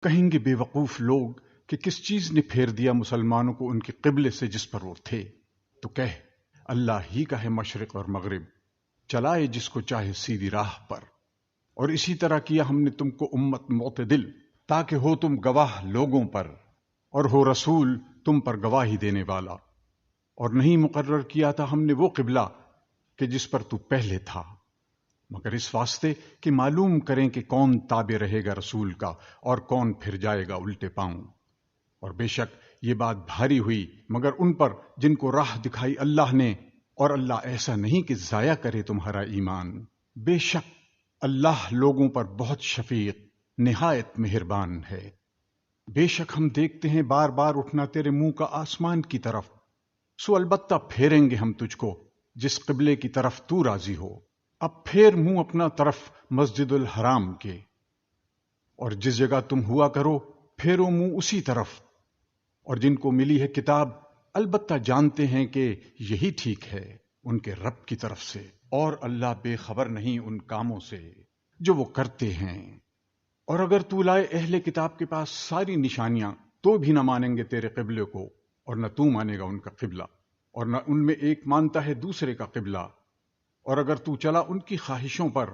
کہیں گے بے وقوف لوگ کہ کس چیز نے پھیر دیا مسلمانوں کو ان کے قبلے سے جس پر وہ تھے؟ تو کہہ، اللہ ہی کا ہے مشرق اور مغرب، چلائے جس کو چاہے سیدھی راہ پر۔ اور اسی طرح کیا ہم نے تم کو امت معتدل، تاکہ ہو تم گواہ لوگوں پر اور ہو رسول تم پر گواہی دینے والا۔ اور نہیں مقرر کیا تھا ہم نے وہ قبلہ کہ جس پر تو پہلے تھا، مگر اس واسطے کہ معلوم کریں کہ کون تابع رہے گا رسول کا اور کون پھر جائے گا الٹے پاؤں۔ اور بے شک یہ بات بھاری ہوئی مگر ان پر جن کو راہ دکھائی اللہ نے، اور اللہ ایسا نہیں کہ ضائع کرے تمہارا ایمان۔ بے شک اللہ لوگوں پر بہت شفیق، نہایت مہربان ہے۔ بے شک ہم دیکھتے ہیں بار بار اٹھنا تیرے منہ کا آسمان کی طرف، سو البتہ پھیریں گے ہم تجھ کو جس قبلے کی طرف تو راضی ہو۔ اب پھیر منہ اپنا طرف مسجد الحرام کے، اور جس جگہ تم ہوا کرو پھیرو منہ اسی طرف۔ اور جن کو ملی ہے کتاب البتہ جانتے ہیں کہ یہی ٹھیک ہے ان کے رب کی طرف سے، اور اللہ بے خبر نہیں ان کاموں سے جو وہ کرتے ہیں۔ اور اگر تو لائے اہل کتاب کے پاس ساری نشانیاں تو بھی نہ مانیں گے تیرے قبلے کو، اور نہ تو مانے گا ان کا قبلہ، اور نہ ان میں ایک مانتا ہے دوسرے کا قبلہ۔ اور اگر تو چلا ان کی خواہشوں پر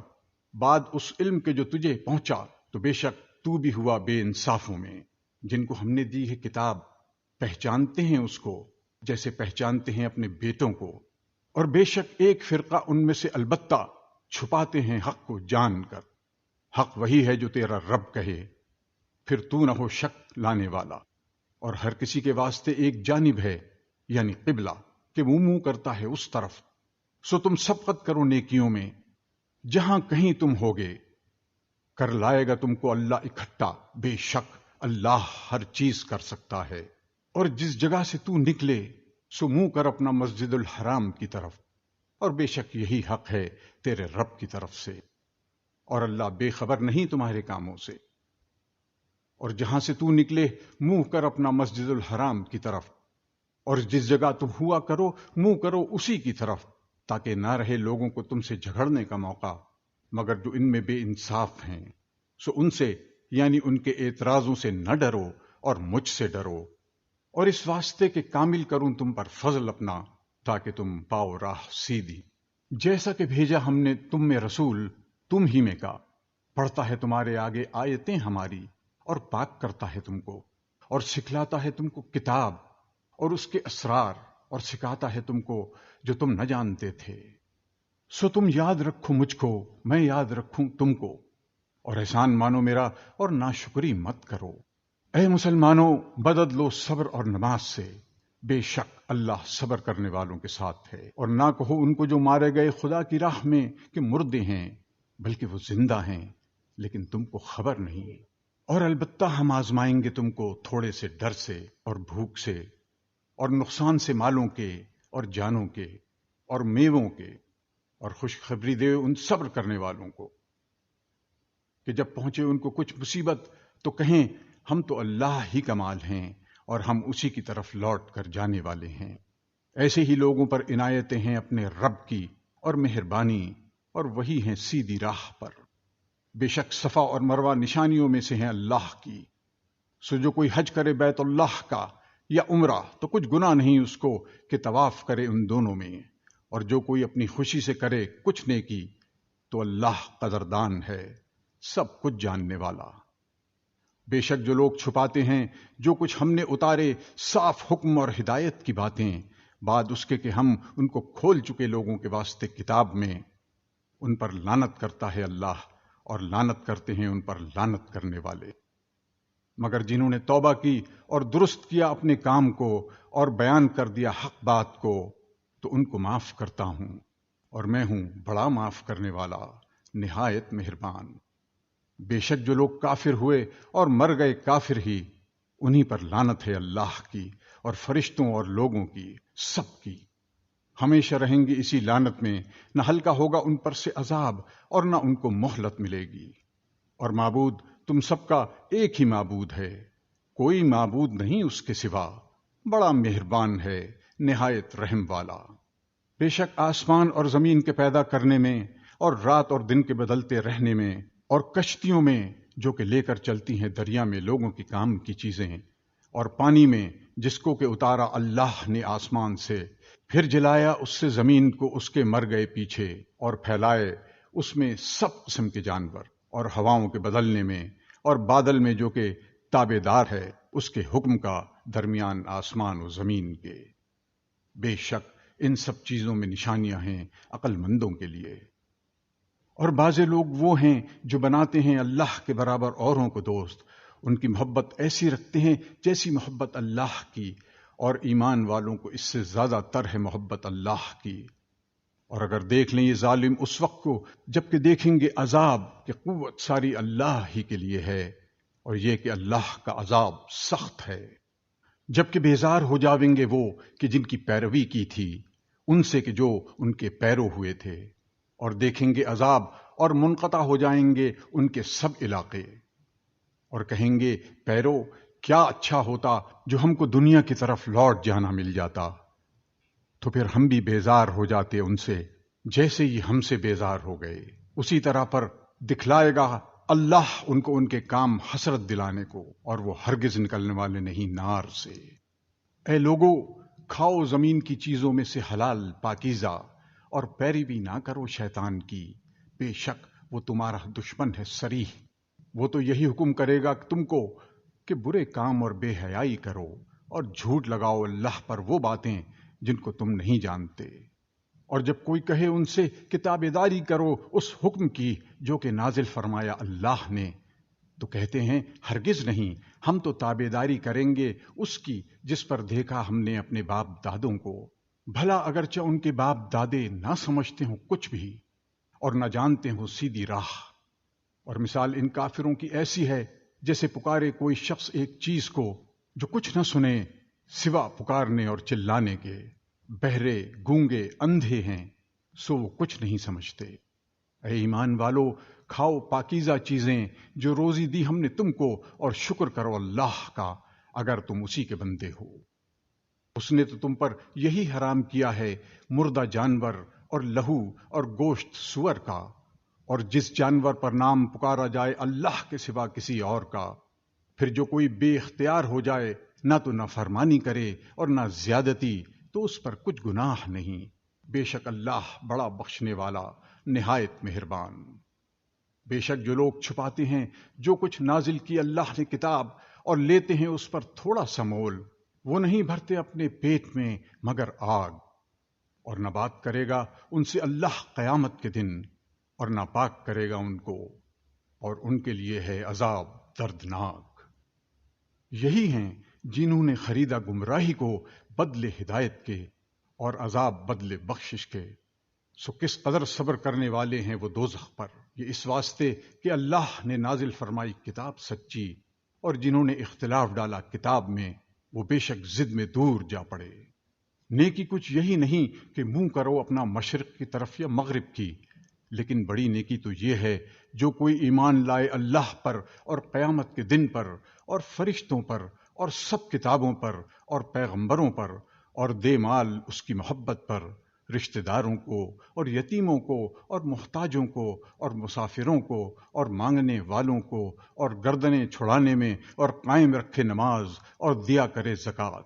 بعد اس علم کے جو تجھے پہنچا، تو بے شک تو بھی ہوا بے انصافوں میں۔ جن کو ہم نے دی ہے کتاب پہچانتے ہیں اس کو جیسے پہچانتے ہیں اپنے بیٹوں کو، اور بے شک ایک فرقہ ان میں سے البتہ چھپاتے ہیں حق کو جان کر۔ حق وہی ہے جو تیرا رب کہے، پھر تو نہ ہو شک لانے والا۔ اور ہر کسی کے واسطے ایک جانب ہے، یعنی قبلہ، کہ وہ منہ کرتا ہے اس طرف۔ سو تم سبقت کرو نیکیوں میں جہاں کہیں تم ہوگے، کر لائے گا تم کو اللہ اکٹھا، بے شک اللہ ہر چیز کر سکتا ہے۔ اور جس جگہ سے تو نکلے سو منہ کر اپنا مسجد الحرام کی طرف، اور بے شک یہی حق ہے تیرے رب کی طرف سے، اور اللہ بے خبر نہیں تمہارے کاموں سے۔ اور جہاں سے تو نکلے منہ کر اپنا مسجد الحرام کی طرف، اور جس جگہ تم ہوا کرو منہ کرو اسی کی طرف، تاکہ نہ رہے لوگوں کو تم سے جھگڑنے کا موقع، مگر جو ان میں بے انصاف ہیں سو ان سے یعنی ان کے اعتراضوں سے نہ ڈرو اور مجھ سے ڈرو، اور اس واسطے کہ کامل کروں تم پر فضل اپنا، تاکہ تم پاؤ راہ سیدھی۔ جیسا کہ بھیجا ہم نے تم میں رسول تم ہی میں کا، پڑھتا ہے تمہارے آگے آیتیں ہماری، اور پاک کرتا ہے تم کو، اور سکھلاتا ہے تم کو کتاب اور اس کے اسرار، اور سکھاتا ہے تم کو جو تم نہ جانتے تھے۔ سو تم یاد رکھو مجھ کو، میں یاد رکھوں تم کو، اور احسان مانو میرا اور ناشکری مت کرو۔ اے مسلمانوں، بدد لو صبر اور نماز سے، بے شک اللہ صبر کرنے والوں کے ساتھ ہے۔ اور نہ کہو ان کو جو مارے گئے خدا کی راہ میں کہ مردے ہیں، بلکہ وہ زندہ ہیں لیکن تم کو خبر نہیں۔ اور البتہ ہم آزمائیں گے تم کو تھوڑے سے ڈر سے اور بھوک سے اور نقصان سے، مالوں کے اور جانوں کے اور میووں کے، اور خوشخبری دے ان صبر کرنے والوں کو کہ جب پہنچے ان کو کچھ مصیبت تو کہیں ہم تو اللہ ہی کا مال ہیں اور ہم اسی کی طرف لوٹ کر جانے والے ہیں۔ ایسے ہی لوگوں پر عنایتیں ہیں اپنے رب کی اور مہربانی، اور وہی ہیں سیدھی راہ پر۔ بے شک صفا اور مروہ نشانیوں میں سے ہیں اللہ کی، سو جو کوئی حج کرے بیت اللہ کا یا عمرہ تو کچھ گناہ نہیں اس کو کہ طواف کرے ان دونوں میں، اور جو کوئی اپنی خوشی سے کرے کچھ نیکی تو اللہ قدردان ہے، سب کچھ جاننے والا۔ بے شک جو لوگ چھپاتے ہیں جو کچھ ہم نے اتارے صاف حکم اور ہدایت کی باتیں، بعد اس کے کہ ہم ان کو کھول چکے لوگوں کے واسطے کتاب میں، ان پر لعنت کرتا ہے اللہ، اور لعنت کرتے ہیں ان پر لعنت کرنے والے۔ مگر جنہوں نے توبہ کی اور درست کیا اپنے کام کو اور بیان کر دیا حق بات کو، تو ان کو معاف کرتا ہوں، اور میں ہوں بڑا معاف کرنے والا، نہایت مہربان۔ بے شک جو لوگ کافر ہوئے اور مر گئے کافر ہی، انہی پر لعنت ہے اللہ کی اور فرشتوں اور لوگوں کی، سب کی، ہمیشہ رہیں گے اسی لعنت میں، نہ ہلکا ہوگا ان پر سے عذاب اور نہ ان کو مہلت ملے گی۔ اور معبود تم سب کا ایک ہی معبود ہے، کوئی معبود نہیں اس کے سوا، بڑا مہربان ہے، نہایت رحم والا۔ بے شک آسمان اور زمین کے پیدا کرنے میں اور رات اور دن کے بدلتے رہنے میں اور کشتیوں میں جو کہ لے کر چلتی ہیں دریا میں لوگوں کی کام کی چیزیں، اور پانی میں جس کو کہ اتارا اللہ نے آسمان سے، پھر جلایا اس سے زمین کو اس کے مر گئے پیچھے، اور پھیلائے اس میں سب قسم کے جانور، اور ہواؤں کے بدلنے میں، اور بادل میں جو کہ تابع دار ہے اس کے حکم کا درمیان آسمان و زمین کے۔ بے شک ان سب چیزوں میں نشانیاں ہیں عقل مندوں کے لیے۔ اور بعض لوگ وہ ہیں جو بناتے ہیں اللہ کے برابر اوروں کو دوست، ان کی محبت ایسی رکھتے ہیں جیسی محبت اللہ کی، اور ایمان والوں کو اس سے زیادہ تر ہے محبت اللہ کی۔ اور اگر دیکھ لیں یہ ظالم اس وقت کو جب کہ دیکھیں گے عذاب کہ قوت ساری اللہ ہی کے لیے ہے، اور یہ کہ اللہ کا عذاب سخت ہے۔ جبکہ بیزار ہو جاویں گے وہ کہ جن کی پیروی کی تھی ان سے کہ جو ان کے پیرو ہوئے تھے، اور دیکھیں گے عذاب اور منقطع ہو جائیں گے ان کے سب علاقے، اور کہیں گے پیرو کیا اچھا ہوتا جو ہم کو دنیا کی طرف لوٹ جانا مل جاتا، تو پھر ہم بھی بیزار ہو جاتے ان سے جیسے ہی ہم سے بیزار ہو گئے۔ اسی طرح پر دکھلائے گا اللہ ان کو ان کے کام حسرت دلانے کو، اور وہ ہرگز نکلنے والے نہیں نار سے۔ اے لوگو، کھاؤ زمین کی چیزوں میں سے حلال پاکیزہ، اور پیروی نہ کرو شیطان کی، بے شک وہ تمہارا دشمن ہے صریح۔ وہ تو یہی حکم کرے گا تم کو کہ برے کام اور بے حیائی کرو، اور جھوٹ لگاؤ اللہ پر وہ باتیں جن کو تم نہیں جانتے۔ اور جب کوئی کہے ان سے کہ تابعداری کرو اس حکم کی جو کہ نازل فرمایا اللہ نے، تو کہتے ہیں ہرگز نہیں، ہم تو تابعداری کریں گے اس کی جس پر دیکھا ہم نے اپنے باپ دادوں کو، بھلا اگرچہ ان کے باپ دادے نہ سمجھتے ہوں کچھ بھی اور نہ جانتے ہوں سیدھی راہ۔ اور مثال ان کافروں کی ایسی ہے جیسے پکارے کوئی شخص ایک چیز کو جو کچھ نہ سنے سوا پکارنے اور چلانے کے، بہرے گونگے اندھے ہیں سو وہ کچھ نہیں سمجھتے۔ اے ایمان والو، کھاؤ پاکیزہ چیزیں جو روزی دی ہم نے تم کو، اور شکر کرو اللہ کا اگر تم اسی کے بندے ہو۔ اس نے تو تم پر یہی حرام کیا ہے مردہ جانور اور لہو اور گوشت سور کا، اور جس جانور پر نام پکارا جائے اللہ کے سوا کسی اور کا، پھر جو کوئی بے اختیار ہو جائے نہ تو نافرمانی کرے اور نہ زیادتی، تو اس پر کچھ گناہ نہیں، بے شک اللہ بڑا بخشنے والا نہایت مہربان۔ بے شک جو لوگ چھپاتے ہیں جو کچھ نازل کی اللہ نے کتاب، اور لیتے ہیں اس پر تھوڑا سا مول، وہ نہیں بھرتے اپنے پیٹ میں مگر آگ، اور نہ بات کرے گا ان سے اللہ قیامت کے دن، اور نہ پاک کرے گا ان کو، اور ان کے لیے ہے عذاب دردناک۔ یہی ہیں جنہوں نے خریدا گمراہی کو بدلے ہدایت کے، اور عذاب بدلے بخشش کے، سو کس قدر صبر کرنے والے ہیں وہ دوزخ پر۔ یہ اس واسطے کہ اللہ نے نازل فرمائی کتاب سچی، اور جنہوں نے اختلاف ڈالا کتاب میں وہ بے شک ضد میں دور جا پڑے۔ نیکی کچھ یہی نہیں کہ منہ کرو اپنا مشرق کی طرف یا مغرب کی، لیکن بڑی نیکی تو یہ ہے جو کوئی ایمان لائے اللہ پر اور قیامت کے دن پر اور فرشتوں پر اور سب کتابوں پر اور پیغمبروں پر، اور دے مال اس کی محبت پر، رشتہ داروں کو اور یتیموں کو اور محتاجوں کو اور مسافروں کو اور مانگنے والوں کو، اور گردنیں چھڑانے میں، اور قائم رکھے نماز اور دیا کرے زکوٰۃ،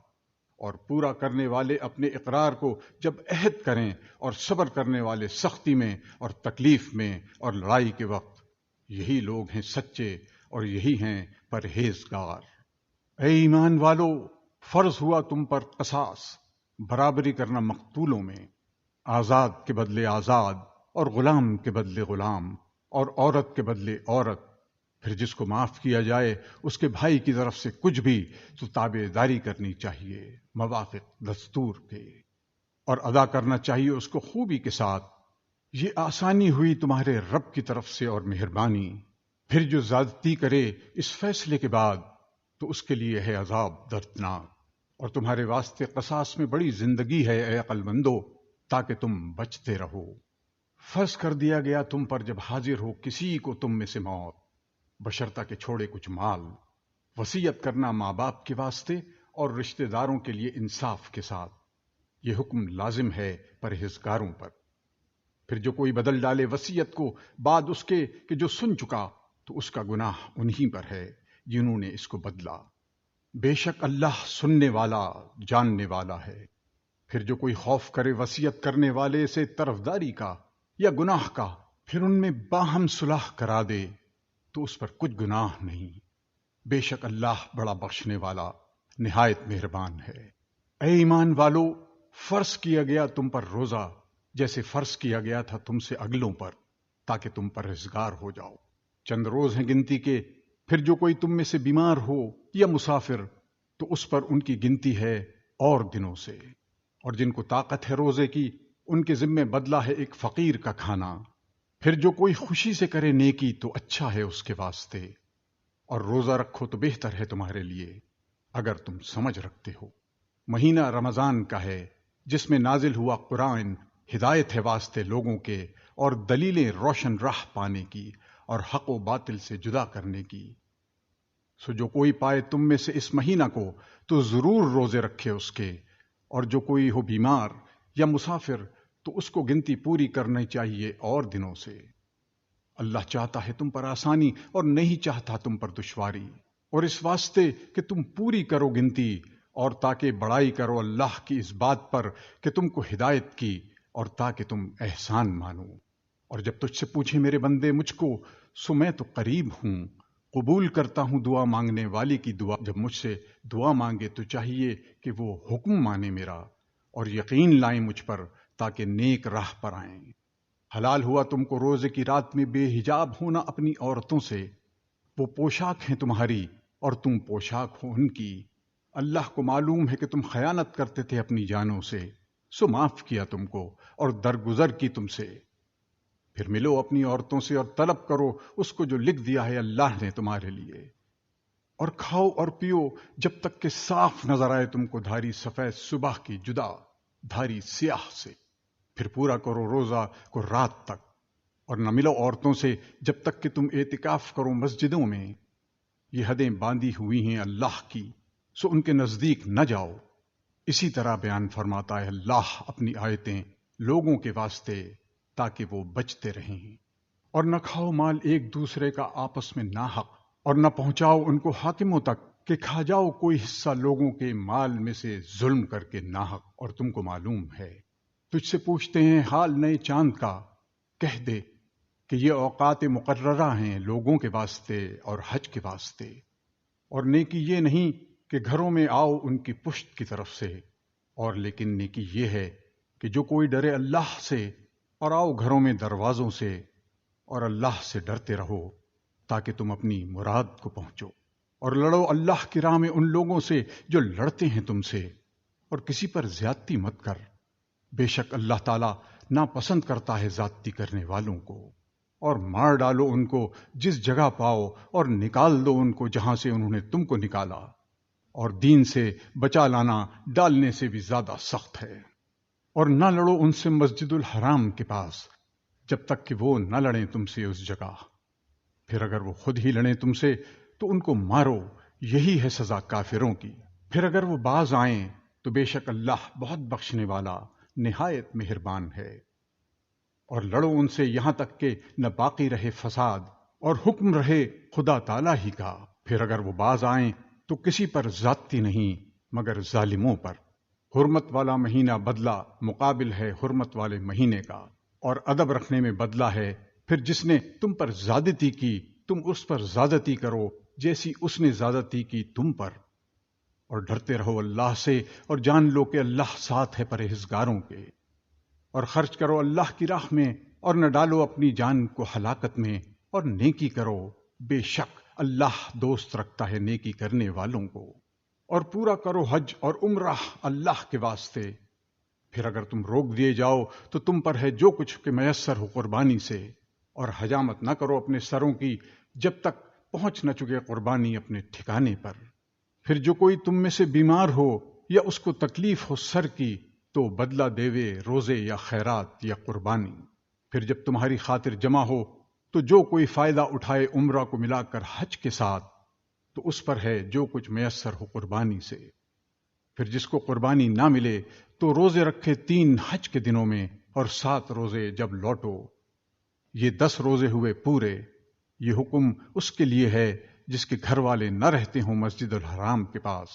اور پورا کرنے والے اپنے اقرار کو جب عہد کریں، اور صبر کرنے والے سختی میں اور تکلیف میں اور لڑائی کے وقت، یہی لوگ ہیں سچے اور یہی ہیں پرہیزگار۔ اے ایمان والو، فرض ہوا تم پر قصاص، برابری کرنا مقتولوں میں، آزاد کے بدلے آزاد، اور غلام کے بدلے غلام، اور عورت کے بدلے عورت۔ پھر جس کو معاف کیا جائے اس کے بھائی کی طرف سے کچھ بھی تو تابع داری کرنی چاہیے موافق دستور کے، اور ادا کرنا چاہیے اس کو خوبی کے ساتھ۔ یہ آسانی ہوئی تمہارے رب کی طرف سے اور مہربانی۔ پھر جو زیادتی کرے اس فیصلے کے بعد تو اس کے لیے ہے عذاب دردناک۔ اور تمہارے واسطے قصاص میں بڑی زندگی ہے اے عقل مندو، تاکہ تم بچتے رہو۔ فرض کر دیا گیا تم پر جب حاضر ہو کسی کو تم میں سے موت، بشرطہ کہ چھوڑے کچھ مال، وصیت کرنا ماں باپ کے واسطے اور رشتہ داروں کے لیے انصاف کے ساتھ۔ یہ حکم لازم ہے پرہیزگاروں پر۔ پھر جو کوئی بدل ڈالے وصیت کو بعد اس کے کہ جو سن چکا، تو اس کا گناہ انہی پر ہے جنہوں نے اس کو بدلا۔ بے شک اللہ سننے والا جاننے والا ہے۔ پھر جو کوئی خوف کرے وصیت کرنے والے سے طرفداری کا یا گناہ کا، پھر ان میں باہم صلح کرا دے تو اس پر کچھ گناہ نہیں۔ بے شک اللہ بڑا بخشنے والا نہایت مہربان ہے۔ اے ایمان والو، فرض کیا گیا تم پر روزہ جیسے فرض کیا گیا تھا تم سے اگلوں پر، تاکہ تم پرہیزگار ہو جاؤ۔ چند روز ہیں گنتی کے، پھر جو کوئی تم میں سے بیمار ہو یا مسافر تو اس پر ان کی گنتی ہے اور دنوں سے۔ اور جن کو طاقت ہے روزے کی، ان کے ذمے بدلہ ہے ایک فقیر کا کھانا۔ پھر جو کوئی خوشی سے کرے نیکی تو اچھا ہے اس کے واسطے، اور روزہ رکھو تو بہتر ہے تمہارے لیے اگر تم سمجھ رکھتے ہو۔ مہینہ رمضان کا ہے جس میں نازل ہوا قرآن، ہدایت ہے واسطے لوگوں کے اور دلیلیں روشن راہ پانے کی اور حق و باطل سے جدا کرنے کی۔ سو جو کوئی پائے تم میں سے اس مہینہ کو تو ضرور روزے رکھے اس کے، اور جو کوئی ہو بیمار یا مسافر تو اس کو گنتی پوری کرنی چاہیے اور دنوں سے۔ اللہ چاہتا ہے تم پر آسانی اور نہیں چاہتا تم پر دشواری، اور اس واسطے کہ تم پوری کرو گنتی اور تاکہ بڑائی کرو اللہ کی اس بات پر کہ تم کو ہدایت کی، اور تاکہ تم احسان مانو۔ اور جب تجھ سے پوچھے میرے بندے مجھ کو، سو میں تو قریب ہوں، قبول کرتا ہوں دعا مانگنے والی کی دعا۔ جب مجھ سے دعا مانگے تو چاہیے کہ وہ حکم مانے میرا، اور یقین لائیں مجھ پر تاکہ نیک راہ پر آئیں۔ حلال ہوا تم کو روزے کی رات میں بے حجاب ہونا اپنی عورتوں سے، وہ پوشاک ہیں تمہاری اور تم پوشاک ہو ان کی۔ اللہ کو معلوم ہے کہ تم خیانت کرتے تھے اپنی جانوں سے، سو معاف کیا تم کو اور درگزر کی تم سے۔ پھر ملو اپنی عورتوں سے اور طلب کرو اس کو جو لکھ دیا ہے اللہ نے تمہارے لیے، اور کھاؤ اور پیو جب تک کہ صاف نظر آئے تم کو دھاری سفید صبح کی جدا دھاری سیاہ سے۔ پھر پورا کرو روزہ کو رات تک، اور نہ ملو عورتوں سے جب تک کہ تم اعتکاف کرو مسجدوں میں۔ یہ حدیں باندھی ہوئی ہیں اللہ کی، سو ان کے نزدیک نہ جاؤ۔ اسی طرح بیان فرماتا ہے اللہ اپنی آیتیں لوگوں کے واسطے تاکہ وہ بچتے رہیں۔ اور نہ کھاؤ مال ایک دوسرے کا آپس میں ناحق، اور نہ پہنچاؤ ان کو حاکموں تک کہ کھا جاؤ کوئی حصہ لوگوں کے مال میں سے ظلم کر کے ناحق، اور تم کو معلوم ہے۔ تجھ سے پوچھتے ہیں حال نئے چاند کا، کہہ دے کہ یہ اوقات مقررہ ہیں لوگوں کے واسطے اور حج کے واسطے، اور نیکی یہ نہیں کہ گھروں میں آؤ ان کی پشت کی طرف سے، اور لیکن نیکی یہ ہے کہ جو کوئی ڈرے اللہ سے اور آؤ گھروں میں دروازوں سے، اور اللہ سے ڈرتے رہو تاکہ تم اپنی مراد کو پہنچو، اور لڑو اللہ کی راہ میں ان لوگوں سے جو لڑتے ہیں تم سے، اور کسی پر زیادتی مت کر، بے شک اللہ تعالیٰ ناپسند کرتا ہے زیادتی کرنے والوں کو۔ اور مار ڈالو ان کو جس جگہ پاؤ، اور نکال دو ان کو جہاں سے انہوں نے تم کو نکالا، اور دین سے بچا لانا ڈالنے سے بھی زیادہ سخت ہے۔ اور نہ لڑو ان سے مسجد الحرام کے پاس جب تک کہ وہ نہ لڑیں تم سے اس جگہ، پھر اگر وہ خود ہی لڑیں تم سے تو ان کو مارو، یہی ہے سزا کافروں کی۔ پھر اگر وہ باز آئیں تو بے شک اللہ بہت بخشنے والا نہایت مہربان ہے۔ اور لڑو ان سے یہاں تک کہ نہ باقی رہے فساد، اور حکم رہے خدا تعالیٰ ہی کا۔ پھر اگر وہ باز آئیں تو کسی پر زیادتی نہیں مگر ظالموں پر۔ حرمت والا مہینہ بدلہ مقابل ہے حرمت والے مہینے کا، اور ادب رکھنے میں بدلہ ہے۔ پھر جس نے تم پر زیادتی کی تم اس پر زیادتی کرو جیسی اس نے زیادتی کی تم پر، اور ڈرتے رہو اللہ سے، اور جان لو کہ اللہ ساتھ ہے پرہیزگاروں کے۔ اور خرچ کرو اللہ کی راہ میں، اور نہ ڈالو اپنی جان کو ہلاکت میں، اور نیکی کرو، بے شک اللہ دوست رکھتا ہے نیکی کرنے والوں کو۔ اور پورا کرو حج اور عمرہ اللہ کے واسطے۔ پھر اگر تم روک دیے جاؤ تو تم پر ہے جو کچھ کہ میسر ہو قربانی سے، اور حجامت نہ کرو اپنے سروں کی جب تک پہنچ نہ چکے قربانی اپنے ٹھکانے پر۔ پھر جو کوئی تم میں سے بیمار ہو یا اس کو تکلیف ہو سر کی تو بدلہ دیوے روزے یا خیرات یا قربانی۔ پھر جب تمہاری خاطر جمع ہو تو جو کوئی فائدہ اٹھائے عمرہ کو ملا کر حج کے ساتھ تو اس پر ہے جو کچھ میسر ہو قربانی سے۔ پھر جس کو قربانی نہ ملے تو روزے رکھے 3 حج کے دنوں میں اور 7 روزے جب لوٹو، یہ 10 روزے ہوئے پورے۔ یہ حکم اس کے لیے ہے جس کے گھر والے نہ رہتے ہوں مسجد الحرام کے پاس،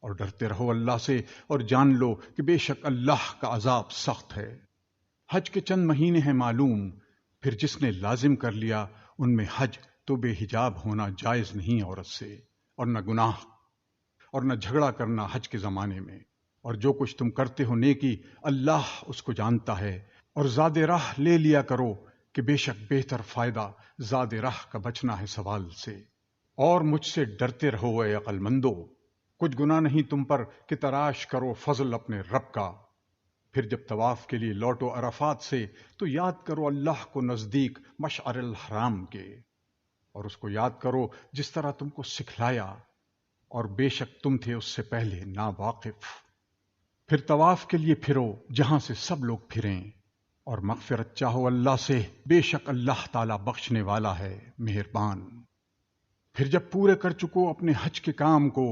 اور ڈرتے رہو اللہ سے اور جان لو کہ بے شک اللہ کا عذاب سخت ہے۔ حج کے چند مہینے ہیں معلوم، پھر جس نے لازم کر لیا ان میں حج تو بے حجاب ہونا جائز نہیں عورت سے، اور نہ گناہ اور نہ جھگڑا کرنا حج کے زمانے میں، اور جو کچھ تم کرتے ہو نیکی اللہ اس کو جانتا ہے، اور زاد راہ لے لیا کرو کہ بے شک بہتر فائدہ زاد راہ کا بچنا ہے سوال سے، اور مجھ سے ڈرتے رہو اے عقل مندو، کچھ گناہ نہیں تم پر کہ تلاش کرو فضل اپنے رب کا، پھر جب طواف کے لیے لوٹو عرفات سے تو یاد کرو اللہ کو نزدیک مشعر الحرام کے، اور اس کو یاد کرو جس طرح تم کو سکھلایا، اور بے شک تم تھے اس سے پہلے ناواقف۔ پھر طواف کے لیے پھرو جہاں سے سب لوگ پھریں، اور مغفرت چاہو اللہ سے، بے شک اللہ تعالی بخشنے والا ہے مہربان۔ پھر جب پورے کر چکو اپنے حج کے کام کو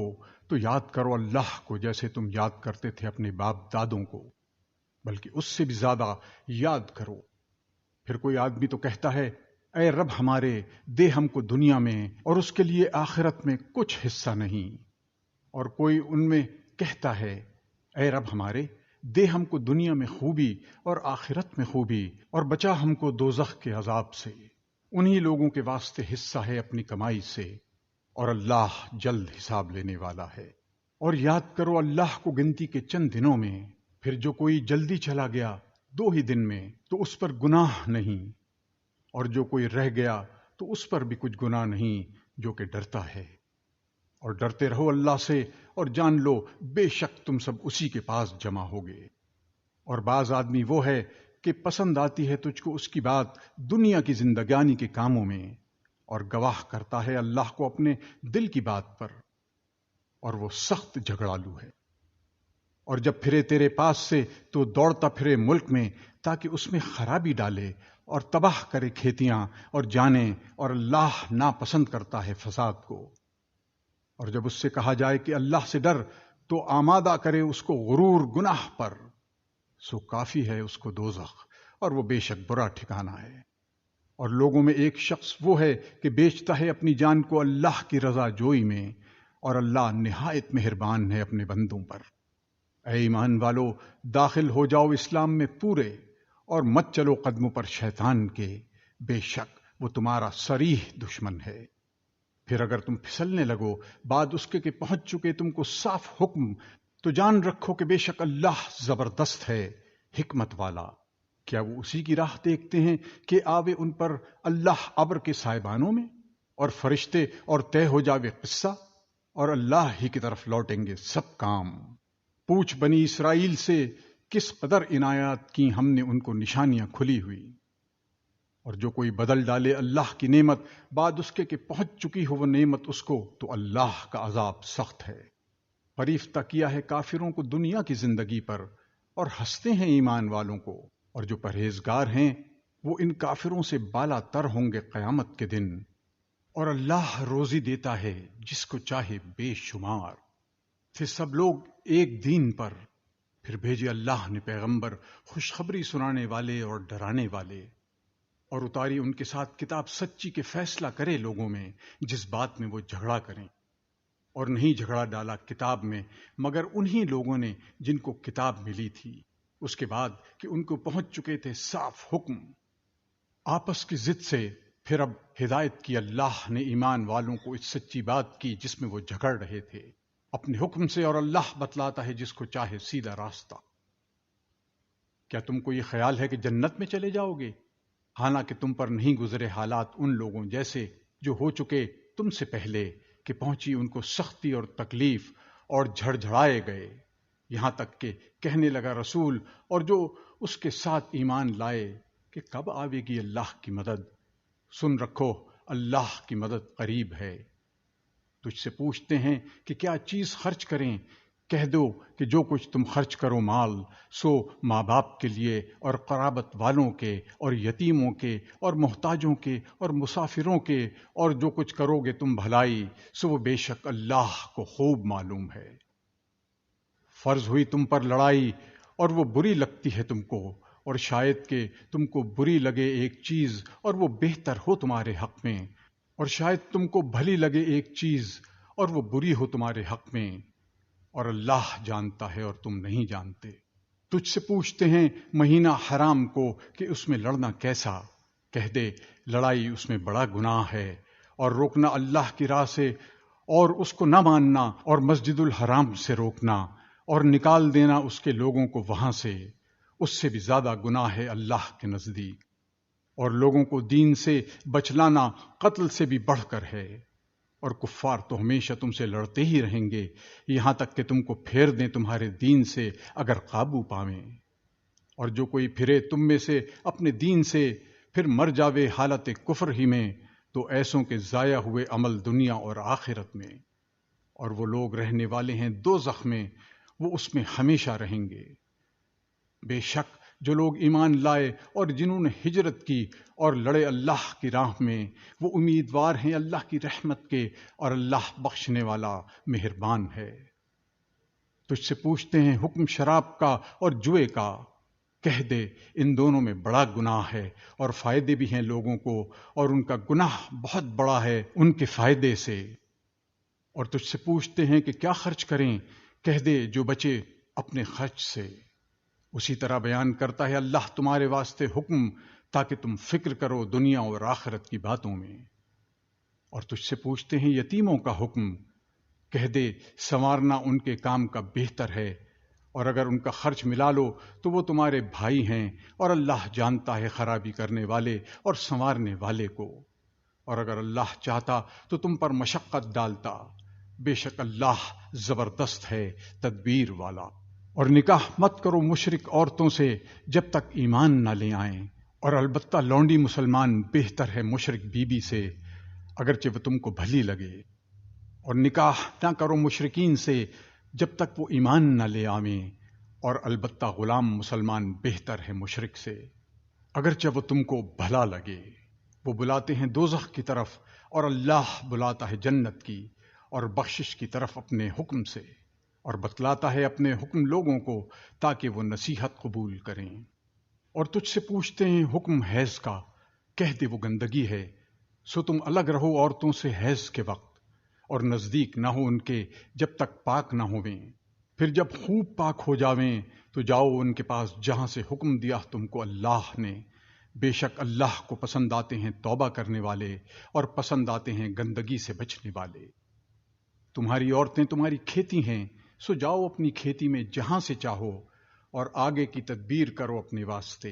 تو یاد کرو اللہ کو جیسے تم یاد کرتے تھے اپنے باپ دادوں کو، بلکہ اس سے بھی زیادہ یاد کرو۔ پھر کوئی آدمی تو کہتا ہے اے رب ہمارے دے ہم کو دنیا میں اور اس کے لیے آخرت میں کچھ حصہ نہیں، اور کوئی ان میں کہتا ہے اے رب ہمارے دے ہم کو دنیا میں خوبی اور آخرت میں خوبی اور بچا ہم کو دوزخ کے عذاب سے۔ انہی لوگوں کے واسطے حصہ ہے اپنی کمائی سے، اور اللہ جلد حساب لینے والا ہے۔ اور یاد کرو اللہ کو گنتی کے چند دنوں میں، پھر جو کوئی جلدی چلا گیا 2 ہی دن میں تو اس پر گناہ نہیں، اور جو کوئی رہ گیا تو اس پر بھی کچھ گناہ نہیں جو کہ ڈرتا ہے۔ اور ڈرتے رہو اللہ سے اور جان لو بے شک تم سب اسی کے پاس جمع ہوگے۔ اور بعض آدمی وہ ہے کہ پسند آتی ہے تجھ کو اس کی بات دنیا کی زندگانی کے کاموں میں، اور گواہ کرتا ہے اللہ کو اپنے دل کی بات پر، اور وہ سخت جھگڑالو ہے۔ اور جب پھرے تیرے پاس سے تو دوڑتا پھرے ملک میں تاکہ اس میں خرابی ڈالے اور تباہ کرے کھیتیاں، اور جانے اور اللہ ناپسند کرتا ہے فساد کو۔ اور جب اس سے کہا جائے کہ اللہ سے ڈر تو آمادہ کرے اس کو غرور گناہ پر، سو کافی ہے اس کو دوزخ، اور وہ بے شک برا ٹھکانہ ہے۔ اور لوگوں میں ایک شخص وہ ہے کہ بیچتا ہے اپنی جان کو اللہ کی رضا جوئی میں، اور اللہ نہایت مہربان ہے اپنے بندوں پر۔ اے ایمان والو، داخل ہو جاؤ اسلام میں پورے، اور مت چلو قدموں پر شیطان کے، بے شک وہ تمہارا صریح دشمن ہے۔ پھر اگر تم پھسلنے لگو بعد اس کے کہ پہنچ چکے تم کو صاف حکم، تو جان رکھو کہ بے شک اللہ زبردست ہے، حکمت والا۔ کیا وہ اسی کی راہ دیکھتے ہیں کہ آوے ان پر اللہ ابر کے سائبانوں میں، اور فرشتے اور طے ہو جاوے قصہ، اور اللہ ہی کی طرف لوٹیں گے سب کام۔ پوچھ بنی اسرائیل سے کس قدر عنایات کی ہم نے ان کو نشانیاں کھلی ہوئی۔ اور جو کوئی بدل ڈالے اللہ کی نعمت بعد اس کے کہ پہنچ چکی ہو وہ نعمت اس کو، تو اللہ کا عذاب سخت ہے۔ فریفتہ کیا ہے کافروں کو دنیا کی زندگی پر، اور ہنستے ہیں ایمان والوں کو، اور جو پرہیزگار ہیں وہ ان کافروں سے بالا تر ہوں گے قیامت کے دن۔ اور اللہ روزی دیتا ہے جس کو چاہے بے شمار۔ تھے سب لوگ ایک دین پر، پھر بھیجے اللہ نے پیغمبر خوشخبری سنانے والے اور ڈرانے والے، اور اتاری ان کے ساتھ کتاب سچی کے فیصلہ کرے لوگوں میں جس بات میں وہ جھگڑا کریں، اور نہیں جھگڑا ڈالا کتاب میں مگر انہی لوگوں نے جن کو کتاب ملی تھی، اس کے بعد کہ ان کو پہنچ چکے تھے صاف حکم۔ آپس کی ضد سے پھر اب ہدایت کی اللہ نے ایمان والوں کو اس سچی بات کی جس میں وہ جھگڑ رہے تھے اپنے حکم سے، اور اللہ بتلاتا ہے جس کو چاہے سیدھا راستہ۔ کیا تم کو یہ خیال ہے کہ جنت میں چلے جاؤ گے، حالانکہ تم پر نہیں گزرے حالات ان لوگوں جیسے جو ہو چکے تم سے پہلے، کہ پہنچی ان کو سختی اور تکلیف اور جھڑجھڑائے گئے، یہاں تک کہ کہنے لگا رسول اور جو اس کے ساتھ ایمان لائے کہ کب آوے گی اللہ کی مدد۔ سن رکھو اللہ کی مدد قریب ہے۔ تجھ سے پوچھتے ہیں کہ کیا چیز خرچ کریں، کہہ دو کہ جو کچھ تم خرچ کرو مال، سو ماں باپ کے لیے اور قرابت والوں کے اور یتیموں کے اور محتاجوں کے اور مسافروں کے، اور جو کچھ کرو گے تم بھلائی، سو وہ بے شک اللہ کو خوب معلوم ہے۔ فرض ہوئی تم پر لڑائی اور وہ بری لگتی ہے تم کو، اور شاید کہ تم کو بری لگے ایک چیز اور وہ بہتر ہو تمہارے حق میں، اور شاید تم کو بھلی لگے ایک چیز اور وہ بری ہو تمہارے حق میں، اور اللہ جانتا ہے اور تم نہیں جانتے۔ تجھ سے پوچھتے ہیں مہینہ حرام کو کہ اس میں لڑنا کیسا، کہہ دے لڑائی اس میں بڑا گناہ ہے، اور روکنا اللہ کی راہ سے اور اس کو نہ ماننا، اور مسجد الحرام سے روکنا اور نکال دینا اس کے لوگوں کو وہاں سے، اس سے بھی زیادہ گناہ ہے اللہ کے نزدیک، اور لوگوں کو دین سے بچلانا قتل سے بھی بڑھ کر ہے، اور کفار تو ہمیشہ تم سے لڑتے ہی رہیں گے یہاں تک کہ تم کو پھیر دیں تمہارے دین سے اگر قابو پاویں، اور جو کوئی پھرے تم میں سے اپنے دین سے پھر مر جاوے حالت کفر ہی میں، تو ایسوں کے ضائع ہوئے عمل دنیا اور آخرت میں، اور وہ لوگ رہنے والے ہیں دوزخ میں، وہ اس میں ہمیشہ رہیں گے۔ بے شک جو لوگ ایمان لائے اور جنہوں نے ہجرت کی اور لڑے اللہ کی راہ میں، وہ امیدوار ہیں اللہ کی رحمت کے، اور اللہ بخشنے والا مہربان ہے۔ تجھ سے پوچھتے ہیں حکم شراب کا اور جوئے کا، کہہ دے ان دونوں میں بڑا گناہ ہے اور فائدے بھی ہیں لوگوں کو، اور ان کا گناہ بہت بڑا ہے ان کے فائدے سے۔ اور تجھ سے پوچھتے ہیں کہ کیا خرچ کریں، کہہ دے جو بچے اپنے خرچ سے۔ اسی طرح بیان کرتا ہے اللہ تمہارے واسطے حکم تاکہ تم فکر کرو دنیا اور آخرت کی باتوں میں۔ اور تجھ سے پوچھتے ہیں یتیموں کا حکم، کہہ دے سنوارنا ان کے کام کا بہتر ہے، اور اگر ان کا خرچ ملا لو تو وہ تمہارے بھائی ہیں، اور اللہ جانتا ہے خرابی کرنے والے اور سنوارنے والے کو، اور اگر اللہ چاہتا تو تم پر مشقت ڈالتا، بے شک اللہ زبردست ہے تدبیر والا۔ اور نکاح مت کرو مشرک عورتوں سے جب تک ایمان نہ لے آئیں، اور البتہ لونڈی مسلمان بہتر ہے مشرک بیوی سے اگرچہ وہ تم کو بھلی لگے۔ اور نکاح نہ کرو مشرکین سے جب تک وہ ایمان نہ لے آویں، اور البتہ غلام مسلمان بہتر ہے مشرک سے اگرچہ وہ تم کو بھلا لگے۔ وہ بلاتے ہیں دوزخ کی طرف اور اللہ بلاتا ہے جنت کی، اور بخشش کی طرف اپنے حکم سے، اور بتلاتا ہے اپنے حکم لوگوں کو تاکہ وہ نصیحت قبول کریں۔ اور تجھ سے پوچھتے ہیں حکم حیض کا، کہہ دے وہ گندگی ہے، سو تم الگ رہو عورتوں سے حیض کے وقت، اور نزدیک نہ ہو ان کے جب تک پاک نہ ہوویں، پھر جب خوب پاک ہو جاویں تو جاؤ ان کے پاس جہاں سے حکم دیا تم کو اللہ نے، بے شک اللہ کو پسند آتے ہیں توبہ کرنے والے، اور پسند آتے ہیں گندگی سے بچنے والے۔ تمہاری عورتیں تمہاری کھیتی ہیں، سو جاؤ اپنی کھیتی میں جہاں سے چاہو، اور آگے کی تدبیر کرو اپنے واسطے،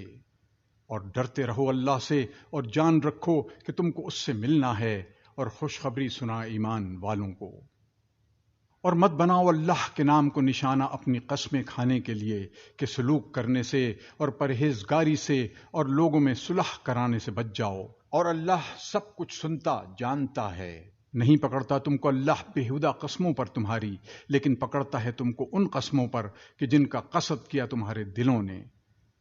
اور ڈرتے رہو اللہ سے، اور جان رکھو کہ تم کو اس سے ملنا ہے، اور خوشخبری سنا ایمان والوں کو۔ اور مت بناؤ اللہ کے نام کو نشانہ اپنی قسمیں کھانے کے لیے کہ سلوک کرنے سے اور پرہیزگاری سے اور لوگوں میں صلح کرانے سے بچ جاؤ، اور اللہ سب کچھ سنتا جانتا ہے۔ نہیں پکڑتا تم کو اللہ بےہودہ قسموں پر تمہاری، لیکن پکڑتا ہے تم کو ان قسموں پر کہ جن کا قصد کیا تمہارے دلوں نے،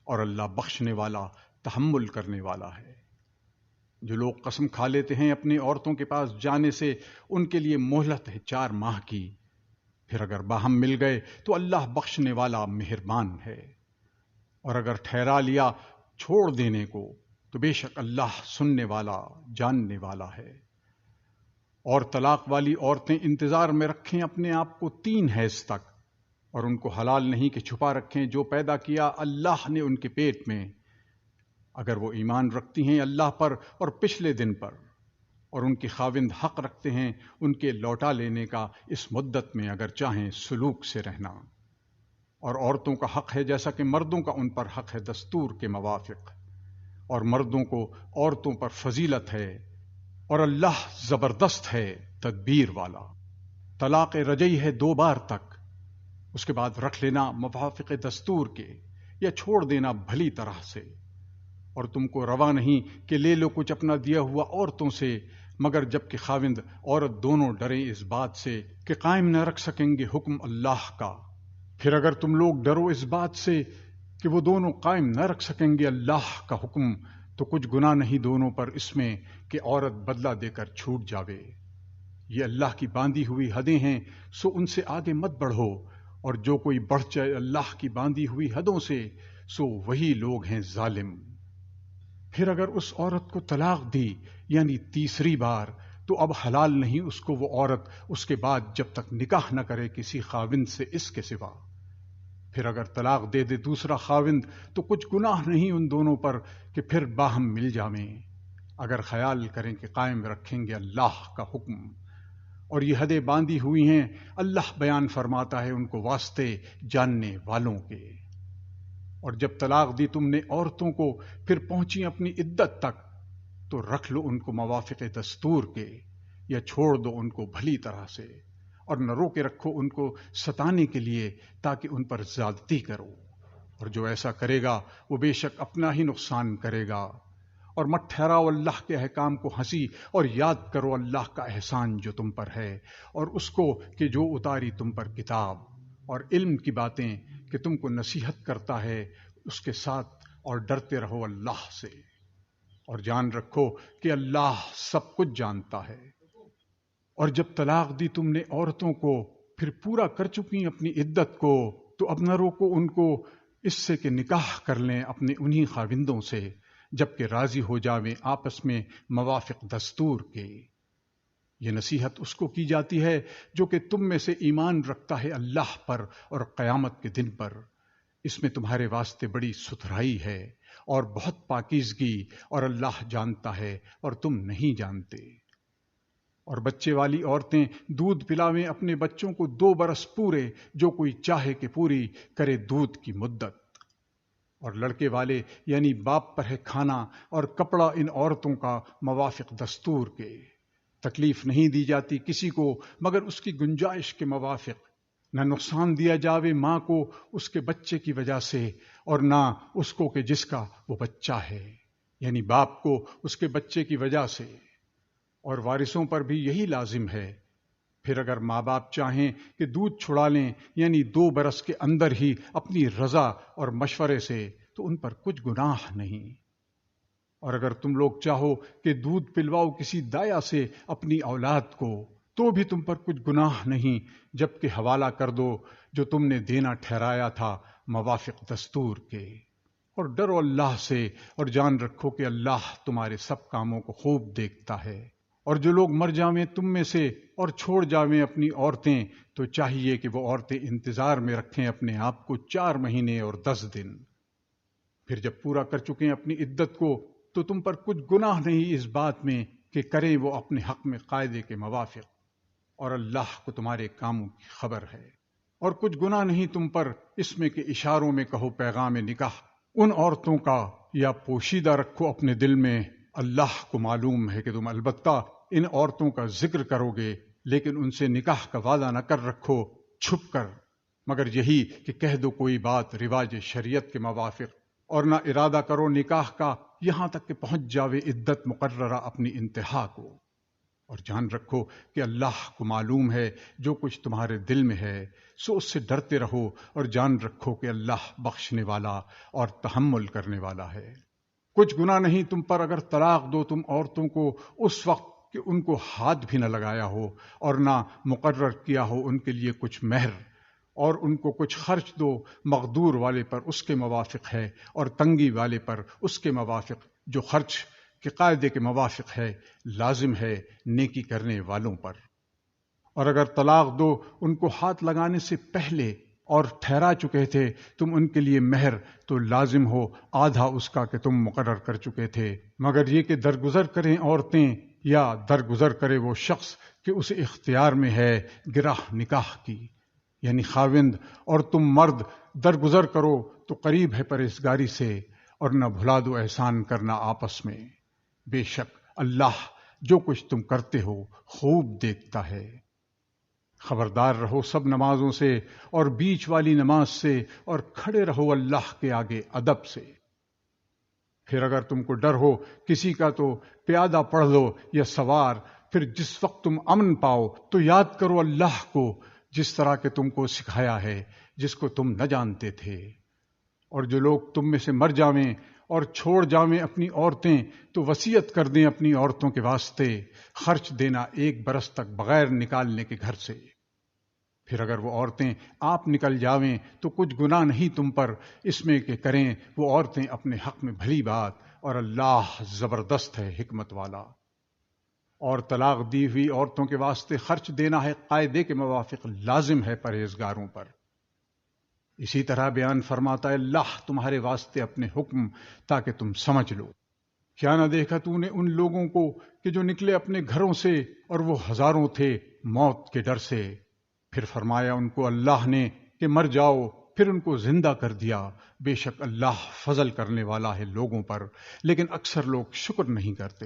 اور اللہ بخشنے والا تحمل کرنے والا ہے۔ جو لوگ قسم کھا لیتے ہیں اپنی عورتوں کے پاس جانے سے، ان کے لیے مہلت ہے 4 ماہ کی، پھر اگر باہم مل گئے تو اللہ بخشنے والا مہربان ہے، اور اگر ٹھہرا لیا چھوڑ دینے کو تو بے شک اللہ سننے والا جاننے والا ہے۔ اور طلاق والی عورتیں انتظار میں رکھیں اپنے آپ کو 3 حیض تک، اور ان کو حلال نہیں کہ چھپا رکھیں جو پیدا کیا اللہ نے ان کے پیٹ میں، اگر وہ ایمان رکھتی ہیں اللہ پر اور پچھلے دن پر، اور ان کے خاوند حق رکھتے ہیں ان کے لوٹا لینے کا اس مدت میں اگر چاہیں سلوک سے رہنا۔ اور عورتوں کا حق ہے جیسا کہ مردوں کا ان پر حق ہے دستور کے موافق، اور مردوں کو عورتوں پر فضیلت ہے، اور اللہ زبردست ہے تدبیر والا۔ طلاق رجعی ہے 2 بار تک، اس کے بعد رکھ لینا موافق دستور کے، یا چھوڑ دینا بھلی طرح سے، اور تم کو روا نہیں کہ لے لو کچھ اپنا دیا ہوا عورتوں سے، مگر جب کہ خاوند عورت دونوں ڈریں اس بات سے کہ قائم نہ رکھ سکیں گے حکم اللہ کا۔ پھر اگر تم لوگ ڈرو اس بات سے کہ وہ دونوں قائم نہ رکھ سکیں گے اللہ کا حکم، تو کچھ گناہ نہیں دونوں پر اس میں کہ عورت بدلہ دے کر چھوٹ جاوے۔ یہ اللہ کی باندھی ہوئی حدیں ہیں، سو ان سے آگے مت بڑھو، اور جو کوئی بڑھ جائے اللہ کی باندھی ہوئی حدوں سے سو وہی لوگ ہیں ظالم۔ پھر اگر اس عورت کو طلاق دی یعنی تیسری بار، تو اب حلال نہیں اس کو وہ عورت اس کے بعد جب تک نکاح نہ کرے کسی خاوند سے اس کے سوا۔ پھر اگر طلاق دے دے دوسرا خاوند تو کچھ گناہ نہیں ان دونوں پر کہ پھر باہم مل جائیں، اگر خیال کریں کہ قائم رکھیں گے اللہ کا حکم۔ اور یہ حدیں باندھی ہوئی ہیں، اللہ بیان فرماتا ہے ان کو واسطے جاننے والوں کے۔ اور جب طلاق دی تم نے عورتوں کو، پھر پہنچی اپنی عدت تک، تو رکھ لو ان کو موافق دستور کے، یا چھوڑ دو ان کو بھلی طرح سے، اور نہ روکے رکھو ان کو ستانے کے لیے تاکہ ان پر زیادتی کرو، اور جو ایسا کرے گا وہ بے شک اپنا ہی نقصان کرے گا۔ اور مت ٹھہراؤ اللہ کے احکام کو ہنسی، اور یاد کرو اللہ کا احسان جو تم پر ہے، اور اس کو کہ جو اتاری تم پر کتاب اور علم کی باتیں کہ تم کو نصیحت کرتا ہے اس کے ساتھ، اور ڈرتے رہو اللہ سے، اور جان رکھو کہ اللہ سب کچھ جانتا ہے۔ اور جب طلاق دی تم نے عورتوں کو، پھر پورا کر چکی اپنی عدت کو، تو اب نہ روکو ان کو اس سے کہ نکاح کر لیں اپنے انہی خاوندوں سے، جبکہ راضی ہو جاویں آپس میں موافق دستور کے۔ یہ نصیحت اس کو کی جاتی ہے جو کہ تم میں سے ایمان رکھتا ہے اللہ پر اور قیامت کے دن پر، اس میں تمہارے واسطے بڑی ستھرائی ہے اور بہت پاکیزگی، اور اللہ جانتا ہے اور تم نہیں جانتے۔ اور بچے والی عورتیں دودھ پلاویں اپنے بچوں کو 2 برس پورے، جو کوئی چاہے کہ پوری کرے دودھ کی مدت۔ اور لڑکے والے یعنی باپ پر ہے کھانا اور کپڑا ان عورتوں کا موافق دستور کے۔ تکلیف نہیں دی جاتی کسی کو مگر اس کی گنجائش کے موافق، نہ نقصان دیا جاوے ماں کو اس کے بچے کی وجہ سے، اور نہ اس کو کہ جس کا وہ بچہ ہے، یعنی باپ کو اس کے بچے کی وجہ سے۔ اور وارثوں پر بھی یہی لازم ہے۔ پھر اگر ماں باپ چاہیں کہ دودھ چھڑا لیں یعنی 2 برس کے اندر ہی اپنی رضا اور مشورے سے، تو ان پر کچھ گناہ نہیں۔ اور اگر تم لوگ چاہو کہ دودھ پلواؤ کسی دایا سے اپنی اولاد کو، تو بھی تم پر کچھ گناہ نہیں، جبکہ حوالہ کر دو جو تم نے دینا ٹھہرایا تھا موافق دستور کے۔ اور ڈرو اللہ سے، اور جان رکھو کہ اللہ تمہارے سب کاموں کو خوب دیکھتا ہے۔ اور جو لوگ مر جاویں تم میں سے اور چھوڑ جاویں اپنی عورتیں، تو چاہیے کہ وہ عورتیں انتظار میں رکھیں اپنے آپ کو 4 مہینے اور 10 دن۔ پھر جب پورا کر چکیں اپنی عدت کو، تو تم پر کچھ گناہ نہیں اس بات میں کہ کریں وہ اپنے حق میں قاعدے کے موافق، اور اللہ کو تمہارے کاموں کی خبر ہے۔ اور کچھ گناہ نہیں تم پر اس میں کہ اشاروں میں کہو پیغام نکاح ان عورتوں کا، یا پوشیدہ رکھو اپنے دل میں، اللہ کو معلوم ہے کہ تم البتہ ان عورتوں کا ذکر کرو گے، لیکن ان سے نکاح کا وعدہ نہ کر رکھو چھپ کر، مگر یہی کہ کہہ دو کوئی بات رواج شریعت کے موافق، اور نہ ارادہ کرو نکاح کا یہاں تک کہ پہنچ جاوے عدت مقررہ اپنی انتہا کو۔ اور جان رکھو کہ اللہ کو معلوم ہے جو کچھ تمہارے دل میں ہے، سو اس سے ڈرتے رہو، اور جان رکھو کہ اللہ بخشنے والا اور تحمل کرنے والا ہے۔ کچھ گناہ نہیں تم پر اگر طلاق دو تم عورتوں کو اس وقت کہ ان کو ہاتھ بھی نہ لگایا ہو، اور نہ مقرر کیا ہو ان کے لیے کچھ مہر، اور ان کو کچھ خرچ دو، مقدور والے پر اس کے موافق ہے، اور تنگی والے پر اس کے موافق، جو خرچ کے قاعدے کے موافق ہے، لازم ہے نیکی کرنے والوں پر۔ اور اگر طلاق دو ان کو ہاتھ لگانے سے پہلے اور ٹھہرا چکے تھے تم ان کے لیے مہر، تو لازم ہو آدھا اس کا کہ تم مقرر کر چکے تھے، مگر یہ کہ درگزر کریں عورتیں، یا درگزر کرے وہ شخص کہ اسے اختیار میں ہے گرہ نکاح کی، یعنی خاوند، اور تم مرد درگزر کرو تو قریب ہے پرہیزگاری سے، اور نہ بھلا دو احسان کرنا آپس میں، بے شک اللہ جو کچھ تم کرتے ہو خوب دیکھتا ہے۔ خبردار رہو سب نمازوں سے اور بیچ والی نماز سے، اور کھڑے رہو اللہ کے آگے ادب سے۔ پھر اگر تم کو ڈر ہو کسی کا تو پیادہ پڑھ لو یا سوار، پھر جس وقت تم امن پاؤ تو یاد کرو اللہ کو جس طرح کہ تم کو سکھایا ہے، جس کو تم نہ جانتے تھے۔ اور جو لوگ تم میں سے مر جاویں اور چھوڑ جاویں اپنی عورتیں، تو وصیت کر دیں اپنی عورتوں کے واسطے خرچ دینا 1 برس تک بغیر نکالنے کے گھر سے۔ پھر اگر وہ عورتیں آپ نکل جاویں تو کچھ گناہ نہیں تم پر اس میں کہ کریں وہ عورتیں اپنے حق میں بھلی بات، اور اللہ زبردست ہے حکمت والا۔ اور طلاق دی ہوئی عورتوں کے واسطے خرچ دینا ہے قاعدے کے موافق لازم ہے پرہیزگاروں پر۔ اسی طرح بیان فرماتا ہے اللہ تمہارے واسطے اپنے حکم تاکہ تم سمجھ لو۔ کیا نہ دیکھا تو نے ان لوگوں کو کہ جو نکلے اپنے گھروں سے اور وہ ہزاروں تھے موت کے ڈر سے، پھر فرمایا ان کو اللہ نے کہ مر جاؤ، پھر ان کو زندہ کر دیا۔ بے شک اللہ فضل کرنے والا ہے لوگوں پر، لیکن اکثر لوگ شکر نہیں کرتے۔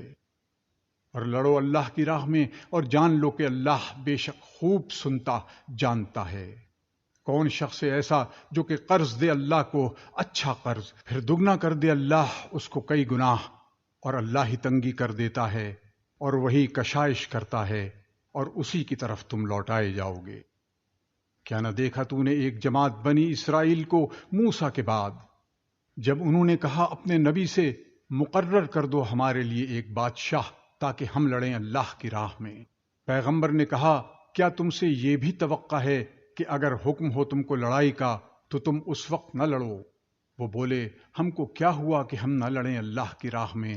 اور لڑو اللہ کی راہ میں اور جان لو کہ اللہ بے شک خوب سنتا جانتا ہے۔ کون شخص ہے ایسا جو کہ قرض دے اللہ کو اچھا قرض، پھر دگنا کر دے اللہ اس کو کئی گناہ، اور اللہ ہی تنگی کر دیتا ہے اور وہی کشائش کرتا ہے، اور اسی کی طرف تم لوٹائے جاؤ گے۔ کیا نہ دیکھا تو نے ایک جماعت بنی اسرائیل کو موسیٰ کے بعد، جب انہوں نے کہا اپنے نبی سے مقرر کر دو ہمارے لیے ایک بادشاہ تاکہ ہم لڑیں اللہ کی راہ میں۔ پیغمبر نے کہا کیا تم سے یہ بھی توقع ہے کہ اگر حکم ہو تم کو لڑائی کا تو تم اس وقت نہ لڑو؟ وہ بولے ہم کو کیا ہوا کہ ہم نہ لڑیں اللہ کی راہ میں،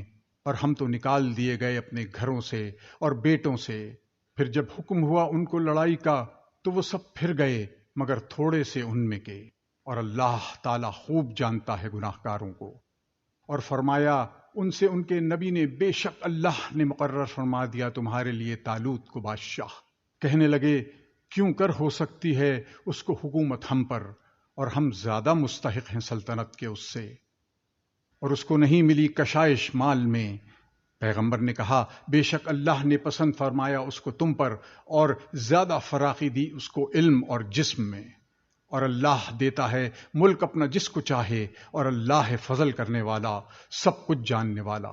اور ہم تو نکال دیے گئے اپنے گھروں سے اور بیٹوں سے۔ پھر جب حکم ہوا ان کو لڑائی کا تو وہ سب پھر گئے مگر تھوڑے سے ان میں کے، اور اللہ تعالی خوب جانتا ہے گناہ کاروں کو۔ اور فرمایا ان سے ان کے نبی نے بے شک اللہ نے مقرر فرما دیا تمہارے لیے طالوت کو بادشاہ۔ کہنے لگے کیوں کر ہو سکتی ہے اس کو حکومت ہم پر، اور ہم زیادہ مستحق ہیں سلطنت کے اس سے، اور اس کو نہیں ملی کشائش مال میں۔ پیغمبر نے کہا بے شک اللہ نے پسند فرمایا اس کو تم پر، اور زیادہ فراخی دی اس کو علم اور جسم میں، اور اللہ دیتا ہے ملک اپنا جس کو چاہے، اور اللہ ہے فضل کرنے والا سب کچھ جاننے والا۔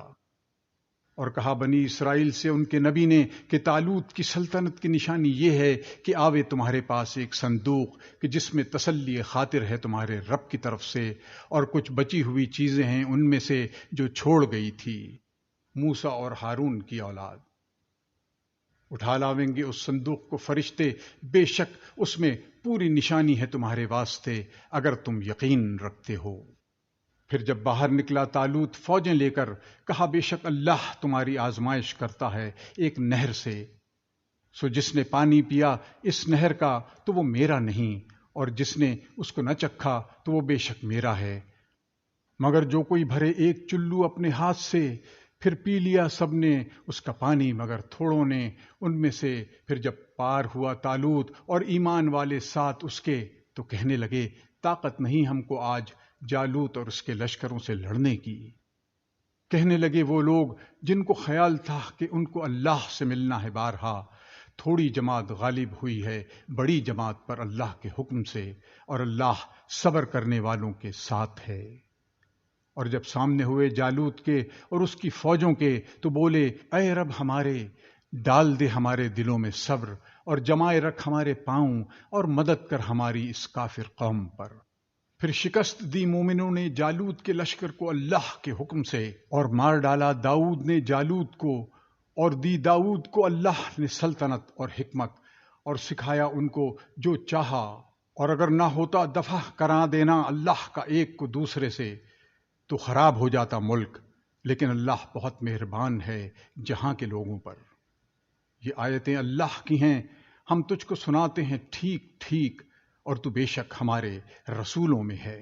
اور کہا بنی اسرائیل سے ان کے نبی نے کہ طالوت کی سلطنت کی نشانی یہ ہے کہ آوے تمہارے پاس ایک صندوق کہ جس میں تسلی خاطر ہے تمہارے رب کی طرف سے، اور کچھ بچی ہوئی چیزیں ہیں ان میں سے جو چھوڑ گئی تھی موسیٰ اور ہارون کی اولاد۔ اٹھا لاویں گے اس صندوق کو فرشتے، بے شک اس میں پوری نشانی ہے تمہارے واسطے اگر تم یقین رکھتے ہو۔ پھر جب باہر نکلا طالوت فوجیں لے کر، کہا بے شک اللہ تمہاری آزمائش کرتا ہے ایک نہر سے، سو جس نے پانی پیا اس نہر کا تو وہ میرا نہیں، اور جس نے اس کو نہ چکھا تو وہ بے شک میرا ہے، مگر جو کوئی بھرے ایک چلو اپنے ہاتھ سے، پھر پی لیا سب نے اس کا پانی مگر تھوڑوں نے ان میں سے۔ پھر جب پار ہوا طالوت اور ایمان والے ساتھ اس کے، تو کہنے لگے طاقت نہیں ہم کو آج جالوت اور اس کے لشکروں سے لڑنے کی۔ کہنے لگے وہ لوگ جن کو خیال تھا کہ ان کو اللہ سے ملنا ہے بارہا، تھوڑی جماعت غالب ہوئی ہے بڑی جماعت پر اللہ کے حکم سے، اور اللہ صبر کرنے والوں کے ساتھ ہے۔ اور جب سامنے ہوئے جالوت کے اور اس کی فوجوں کے تو بولے اے رب ہمارے، ڈال دے ہمارے دلوں میں صبر، اور جمائے رکھ ہمارے پاؤں، اور مدد کر ہماری اس کافر قوم پر۔ پھر شکست دی مومنوں نے جالوت کے لشکر کو اللہ کے حکم سے، اور مار ڈالا داؤد نے جالوت کو، اور دی داؤد کو اللہ نے سلطنت اور حکمت، اور سکھایا ان کو جو چاہا، اور اگر نہ ہوتا دفع کرا دینا اللہ کا ایک کو دوسرے سے تو خراب ہو جاتا ملک، لیکن اللہ بہت مہربان ہے جہاں کے لوگوں پر۔ یہ آیتیں اللہ کی ہیں، ہم تجھ کو سناتے ہیں ٹھیک ٹھیک، اور تو بے شک ہمارے رسولوں میں ہے۔